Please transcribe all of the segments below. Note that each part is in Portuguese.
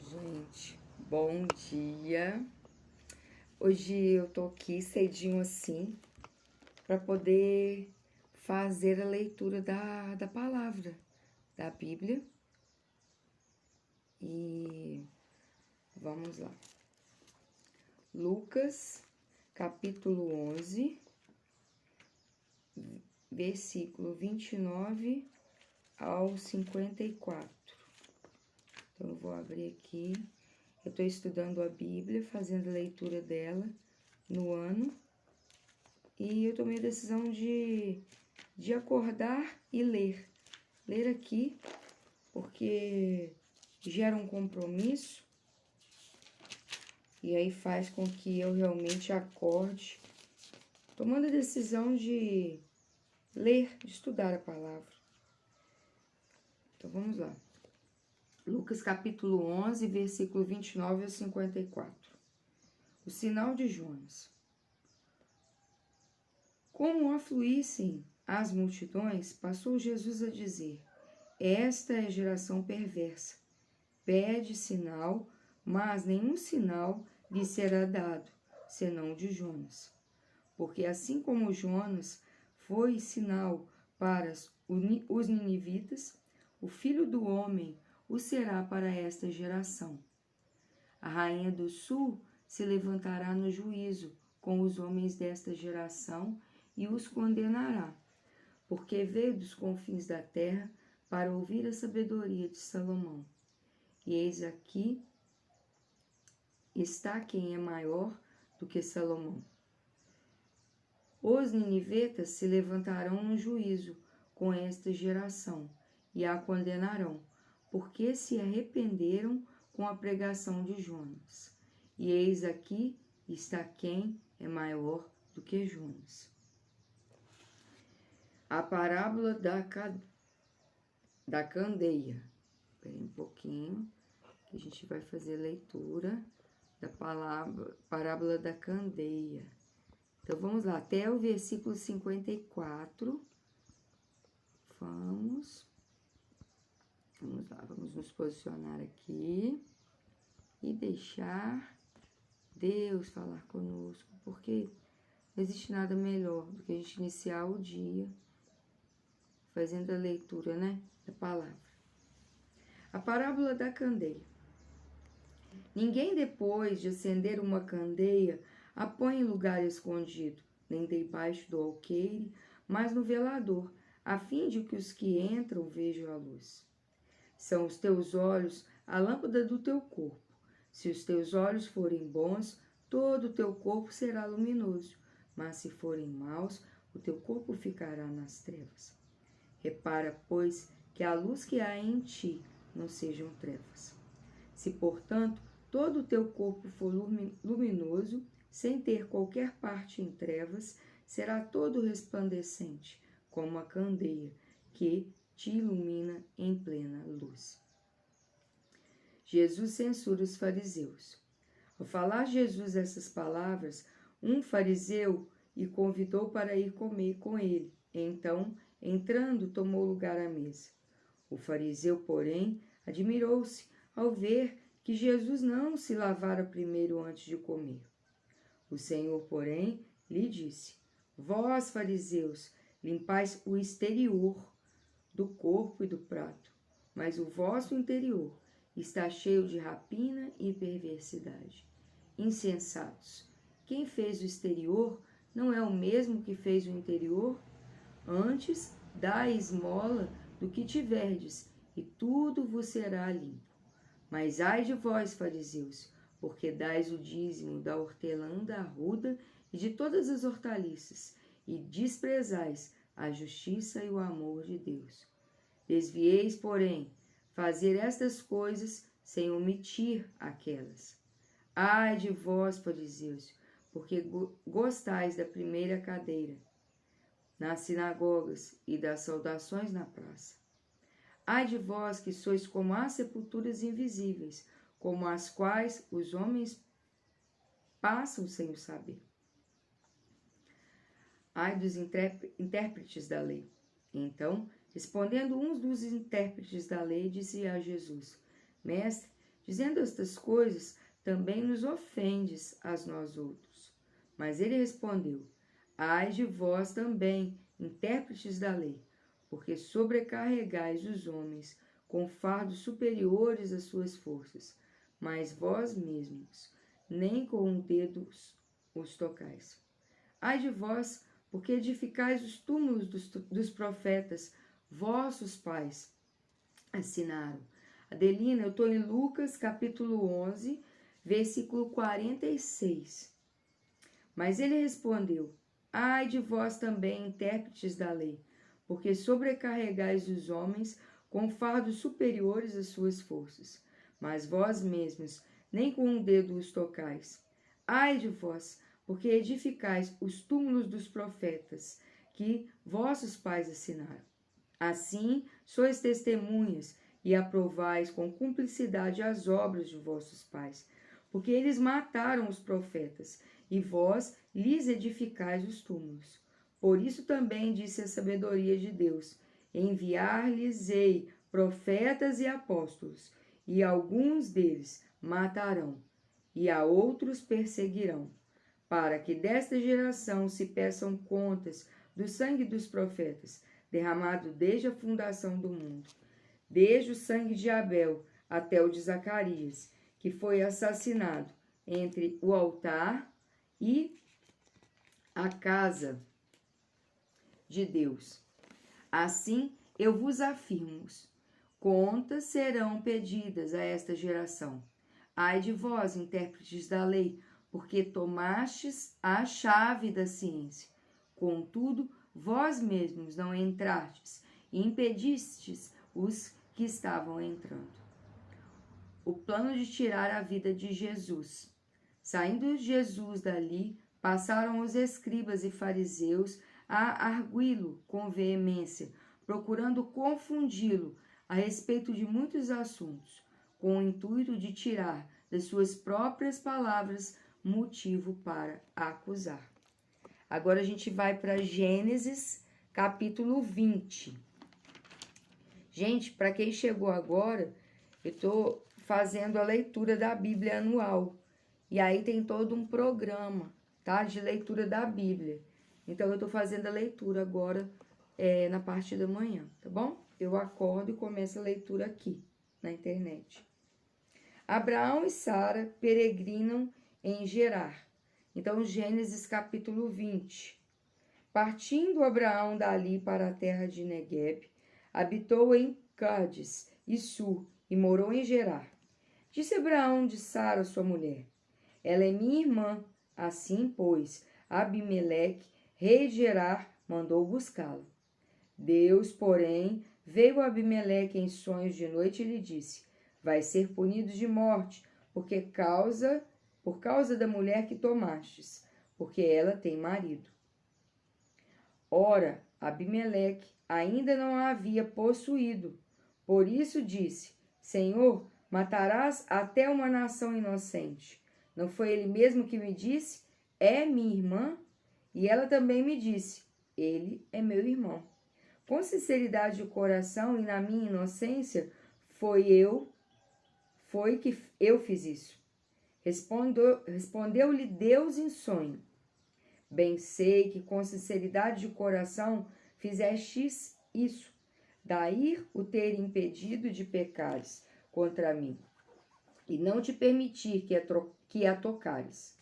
Gente, bom dia. Hoje eu tô aqui cedinho assim para poder fazer a leitura da palavra da Bíblia. E vamos lá. Lucas, capítulo 11, versículo 29 ao 54. Então eu vou abrir aqui. Eu estou estudando a Bíblia, fazendo a leitura dela no ano. E eu tomei a decisão de acordar e ler. Ler aqui, porque gera um compromisso. E aí faz com que eu realmente acorde, tomando a decisão de ler, de estudar a palavra. Então vamos lá. Lucas capítulo 11, versículo 29 ao 54. O sinal de Jonas. Como afluíssem as multidões, passou Jesus a dizer: Esta é a geração perversa. Pede sinal, mas nenhum sinal lhe será dado, senão de Jonas. Porque assim como Jonas foi sinal para os ninivitas, o Filho do Homem o será para esta geração. A rainha do sul se levantará no juízo com os homens desta geração e os condenará, porque veio dos confins da terra para ouvir a sabedoria de Salomão. E eis aqui está quem é maior do que Salomão. Os ninivetas se levantarão no juízo com esta geração e a condenarão, porque se arrependeram com a pregação de Jonas. E eis aqui está quem é maior do que Jonas. A parábola da candeia. Espera um pouquinho, que a gente vai fazer a leitura da parábola da candeia. Então, vamos lá, até o versículo 54. Vamos lá, vamos nos posicionar aqui e deixar Deus falar conosco, porque não existe nada melhor do que a gente iniciar o dia fazendo a leitura, da palavra. A parábola da candeia. Ninguém, depois de acender uma candeia, a põe em lugar escondido, nem debaixo do alqueire, mas no velador, a fim de que os que entram vejam a luz. São os teus olhos a lâmpada do teu corpo. Se os teus olhos forem bons, todo o teu corpo será luminoso, mas se forem maus, o teu corpo ficará nas trevas. Repara, pois, que a luz que há em ti não sejam trevas. Se, portanto, todo o teu corpo for luminoso, sem ter qualquer parte em trevas, será todo resplandecente, como a candeia, que te ilumina em plena luz. Jesus censura os fariseus. Ao falar Jesus essas palavras, um fariseu o convidou para ir comer com ele. Então, entrando, tomou lugar à mesa. O fariseu, porém, admirou-se ao ver que Jesus não se lavara primeiro antes de comer. O Senhor, porém, lhe disse: Vós, fariseus, limpais o exterior do corpo e do prato, mas o vosso interior está cheio de rapina e perversidade. Insensatos, quem fez o exterior não é o mesmo que fez o interior? Antes, dai esmola do que tiverdes, e tudo vos será limpo. Mas ai de vós, fariseus, porque dais o dízimo da hortelã, da arruda e de todas as hortaliças, e desprezais a justiça e o amor de Deus. Desvieis, porém, fazer estas coisas sem omitir aquelas. Ai de vós, fariseus, porque gostais da primeira cadeira nas sinagogas e das saudações na praça. Ai de vós que sois como as sepulturas invisíveis, como as quais os homens passam sem o saber. Ai dos intérpretes da lei. Então, respondendo um dos intérpretes da lei, disse a Jesus: Mestre, Dizendo estas coisas, também nos ofendes a nós outros. Mas ele respondeu: ai de vós também, intérpretes da lei, porque sobrecarregais os homens com fardos superiores às suas forças, mas vós mesmos nem com um dedo os tocais. Ai de vós, porque edificais os túmulos dos profetas, vossos pais assinaram. Adelina, eu estou em Lucas capítulo 11, versículo 46. Mas ele respondeu: ai de vós também, intérpretes da lei, porque sobrecarregais os homens com fardos superiores às suas forças, mas vós mesmos nem com um dedo os tocais. Ai de vós, porque edificais os túmulos dos profetas, que vossos pais assinaram. Assim, sois testemunhas e aprovais com cumplicidade as obras de vossos pais, porque eles mataram os profetas, e vós lhes edificais os túmulos. Por isso também disse a sabedoria de Deus: enviar-lhes-ei profetas e apóstolos, e alguns deles matarão, e a outros perseguirão, para que desta geração se peçam contas do sangue dos profetas, derramado desde a fundação do mundo, desde o sangue de Abel até o de Zacarias, que foi assassinado entre o altar e a casa de Deus. Assim eu vos afirmo, contas serão pedidas a esta geração. Ai de vós, intérpretes da lei, porque tomastes a chave da ciência. Contudo, vós mesmos não entrastes e impedistes os que estavam entrando. O plano de tirar a vida de Jesus. Saindo Jesus dali, passaram os escribas e fariseus a arguí-lo com veemência, procurando confundi-lo a respeito de muitos assuntos, com o intuito de tirar das suas próprias palavras motivo para acusar. Agora a gente vai para Gênesis, capítulo 20. Gente, para quem chegou agora, eu estou fazendo a leitura da Bíblia anual. E aí tem todo um programa, tá? De leitura da Bíblia. Então, eu estou fazendo a leitura agora na parte da manhã, tá bom? Eu acordo e começo a leitura aqui, na internet. Abraão e Sara peregrinam em Gerar. Então, Gênesis capítulo 20. Partindo Abraão dali para a terra de Negueb, habitou em Cádiz e Sur, e morou em Gerar. Disse Abraão de Sara, sua mulher: ela é minha irmã. Assim, pois, Abimeleque, rei de Gerar, mandou buscá-la. Deus, porém, veio a Abimeleque em sonhos de noite e lhe disse: vai ser punido de morte, por causa da mulher que tomastes, porque ela tem marido. Ora, Abimeleque ainda não a havia possuído. Por isso disse: Senhor, matarás até uma nação inocente. Não foi ele mesmo que me disse: é minha irmã? E ela também me disse: ele é meu irmão. Com sinceridade de coração e na minha inocência, foi que eu fiz isso. Respondeu-lhe Deus em sonho: bem sei que com sinceridade de coração fizestes isso, daí o ter impedido de pecares contra mim, e não te permitir que a tocares.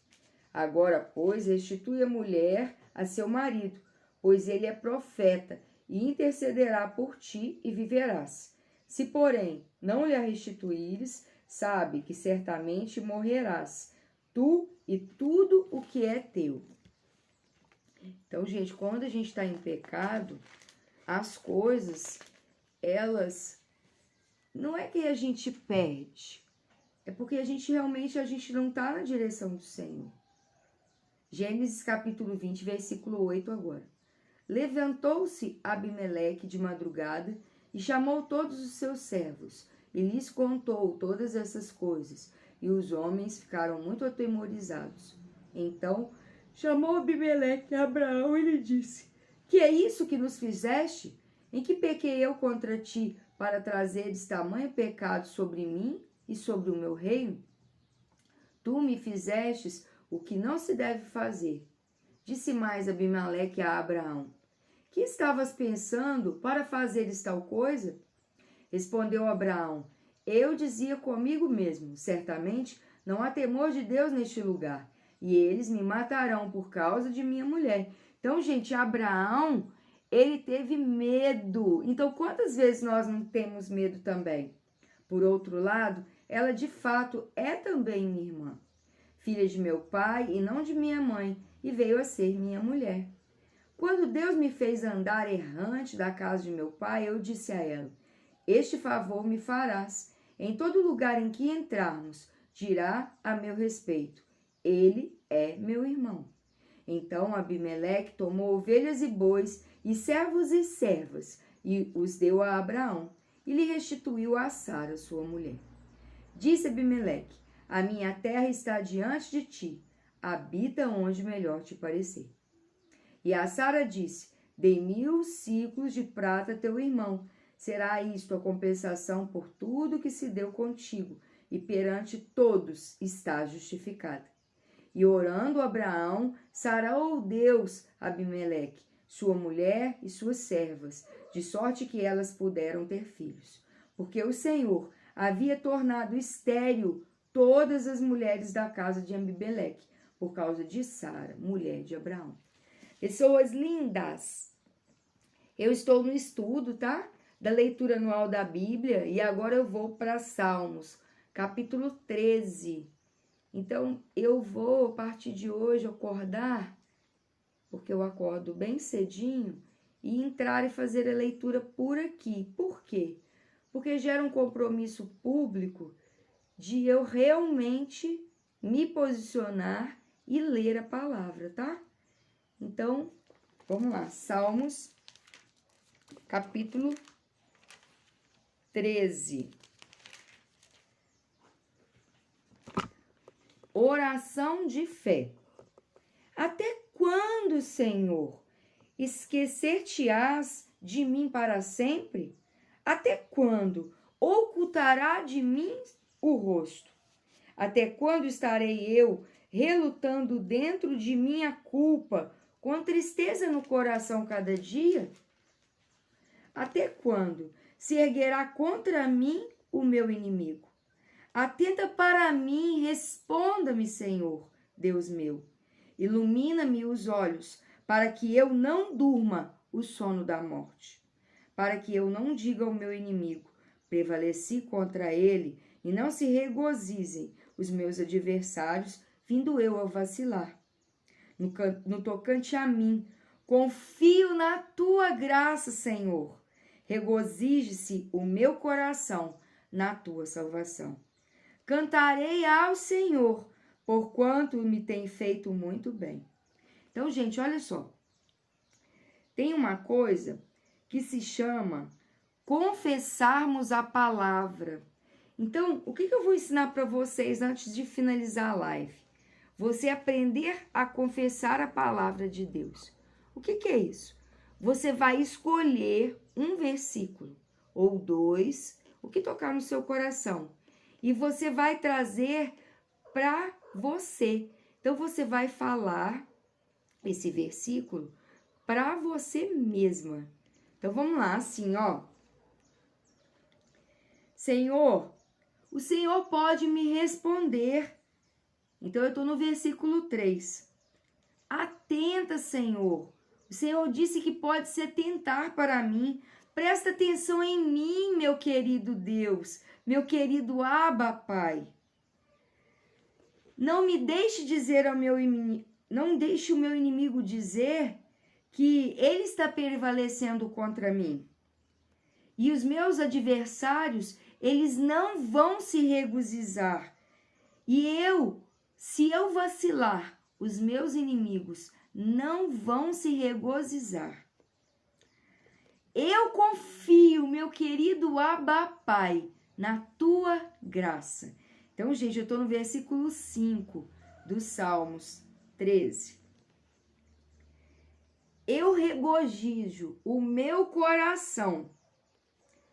Agora, pois, restitui a mulher a seu marido, pois ele é profeta, e intercederá por ti e viverás. Se, porém, não lhe a restituíres, sabe que certamente morrerás, tu e tudo o que é teu. Então, gente, quando a gente está em pecado, as coisas, elas, não é que a gente perde, é porque a gente não está na direção do Senhor. Gênesis capítulo 20, versículo 8 agora. Levantou-se Abimeleque de madrugada e chamou todos os seus servos, e lhes contou todas essas coisas, e os homens ficaram muito atemorizados. Então chamou Abimeleque a Abraão e lhe disse: que é isso que nos fizeste? Em que pequei eu contra ti, para trazeres tamanho pecado sobre mim e sobre o meu reino? Tu me fizestes o que não se deve fazer. Disse mais Abimeleque a Abraão: que estavas pensando para fazeres tal coisa? Respondeu Abraão: eu dizia comigo mesmo, certamente não há temor de Deus neste lugar, e eles me matarão por causa de minha mulher. Então, gente, Abraão, ele teve medo. Então, quantas vezes nós não temos medo também? Por outro lado, ela de fato é também minha irmã, filha de meu pai e não de minha mãe, e veio a ser minha mulher. Quando Deus me fez andar errante da casa de meu pai, eu disse a ela: este favor me farás. Em todo lugar em que entrarmos, dirá a meu respeito: ele é meu irmão. Então Abimeleque tomou ovelhas e bois, e servos e servas, e os deu a Abraão, e lhe restituiu a Sara, sua mulher. Disse Abimeleque: a minha terra está diante de ti, habita onde melhor te parecer. E a Sara disse: dei 1000 siclos de prata a teu irmão. Será isto a compensação por tudo que se deu contigo, e perante todos está justificada. E orando Abraão, sarou Deus Abimeleque, sua mulher e suas servas, de sorte que elas puderam ter filhos. Porque o Senhor havia tornado estéril todas as mulheres da casa de Abimeleque, por causa de Sara, mulher de Abraão. Pessoas lindas, eu estou no estudo, tá? Da leitura anual da Bíblia, e agora eu vou para Salmos, capítulo 13. Então, eu vou, a partir de hoje, acordar, porque eu acordo bem cedinho, e entrar e fazer a leitura por aqui. Por quê? Porque gera um compromisso público de eu realmente me posicionar e ler a palavra, tá? Então, vamos lá. Salmos, capítulo 13. Oração de fé. Até quando, Senhor, esquecer-te-ás de mim para sempre? Até quando ocultará de mim o rosto? Até quando estarei eu relutando dentro de minha culpa, com tristeza no coração cada dia? Até quando se erguerá contra mim o meu inimigo? Atenta para mim, responda-me, Senhor, Deus meu. Ilumina-me os olhos, para que eu não durma o sono da morte. Para que eu não diga ao meu inimigo: prevaleci contra ele, e não se regozijem os meus adversários, vindo eu a vacilar. No tocante a mim, confio na tua graça, Senhor. Regozije-se o meu coração na tua salvação. Cantarei ao Senhor, porquanto me tem feito muito bem. Então, gente, olha só. Tem uma coisa que se chama confessarmos a palavra. Então, o que eu vou ensinar para vocês antes de finalizar a live? Você aprender a confessar a palavra de Deus. O que é isso? Você vai escolher um versículo ou 2, o que tocar no seu coração, e você vai trazer para você. Então, você vai falar esse versículo para você mesma. Então, vamos lá, assim, ó. Senhor, o Senhor pode me responder. Então, eu estou no versículo 3. Atenta, Senhor. O Senhor disse que pode se atentar para mim. Presta atenção em mim, meu querido Deus, meu querido Abba, Pai. Não me deixe dizer ao meu inimigo, não deixe o meu inimigo dizer que ele está prevalecendo contra mim. E os meus adversários, eles não vão se regozijar. E se eu vacilar, os meus inimigos não vão se regozijar. Eu confio, meu querido Abba Pai, na tua graça. Então, gente, eu estou no versículo 5 dos Salmos 13. Eu regozijo o meu coração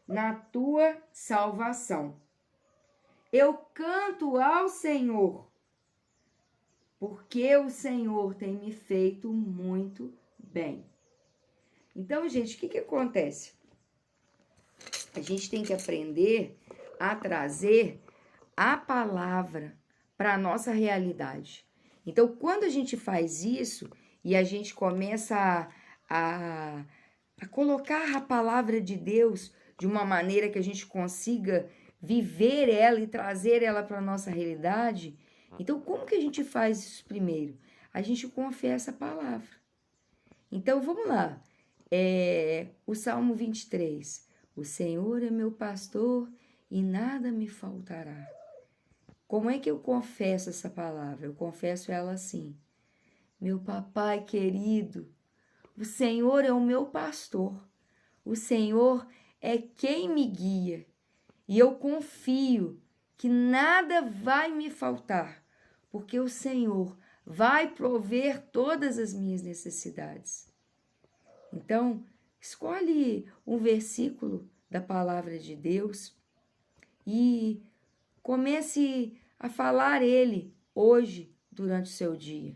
na tua salvação. Eu canto ao Senhor, porque o Senhor tem me feito muito bem. Então, gente, o que acontece? A gente tem que aprender a trazer a palavra para a nossa realidade. Então, quando a gente faz isso e a gente começa a colocar a palavra de Deus de uma maneira que a gente consiga viver ela e trazer ela para a nossa realidade, então como que a gente faz isso primeiro? A gente confessa a palavra. Então, vamos lá. O Salmo 23. O Senhor é meu pastor e nada me faltará. Como é que eu confesso essa palavra? Eu confesso ela assim. Meu papai querido, o Senhor é o meu pastor. O Senhor é quem me guia. E eu confio que nada vai me faltar, porque o Senhor vai prover todas as minhas necessidades. Então, escolhe um versículo da palavra de Deus e comece a falar ele hoje durante o seu dia.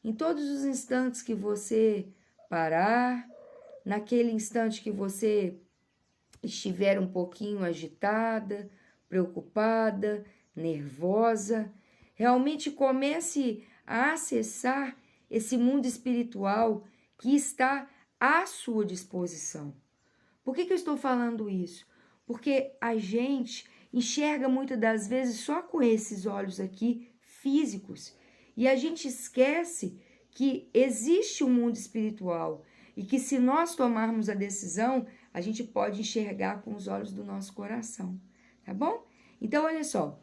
Em todos os instantes que você parar, naquele instante que você estiver um pouquinho agitada, preocupada, nervosa, realmente comece a acessar esse mundo espiritual que está à sua disposição. Por que eu estou falando isso? Porque a gente enxerga muitas das vezes só com esses olhos aqui físicos e a gente esquece que existe um mundo espiritual e que se nós tomarmos a decisão, a gente pode enxergar com os olhos do nosso coração, tá bom? Então, olha só,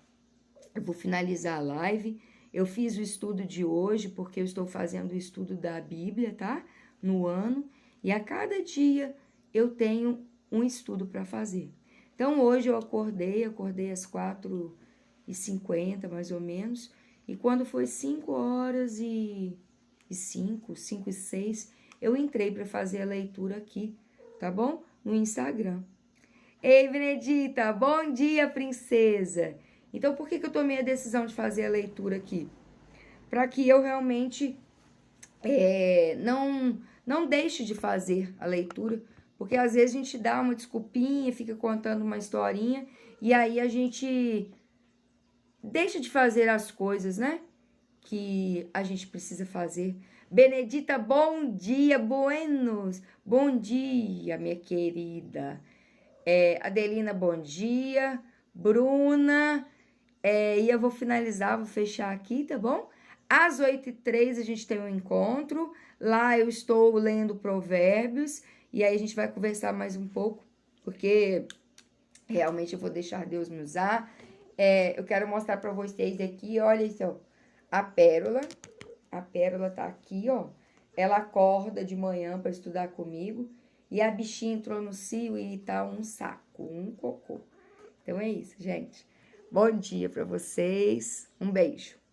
eu vou finalizar a live. Eu fiz o estudo de hoje porque eu estou fazendo o estudo da Bíblia, tá? No ano, e a cada dia eu tenho um estudo para fazer. Então, hoje eu acordei às 4h50, mais ou menos, e quando foi 5h05, eu entrei para fazer a leitura aqui, tá bom? No Instagram. Ei, Benedita, bom dia, princesa! Então, por que eu tomei a decisão de fazer a leitura aqui? Para que eu realmente não deixe de fazer a leitura, porque às vezes a gente dá uma desculpinha, fica contando uma historinha, e aí a gente deixa de fazer as coisas, né? Que a gente precisa fazer. Benedita, bom dia, buenos! Bom dia, minha querida. Adelina, bom dia. Bruna, e eu vou finalizar, vou fechar aqui, tá bom? Às 8h03 a gente tem um encontro. Lá eu estou lendo Provérbios. E aí a gente vai conversar mais um pouco, porque realmente eu vou deixar Deus me usar. Eu quero mostrar para vocês aqui, olha isso, a pérola. A pérola tá aqui, ó. Ela acorda de manhã para estudar comigo. E a bichinha entrou no cio e tá um saco, um cocô. Então é isso, gente. Bom dia para vocês. Um beijo.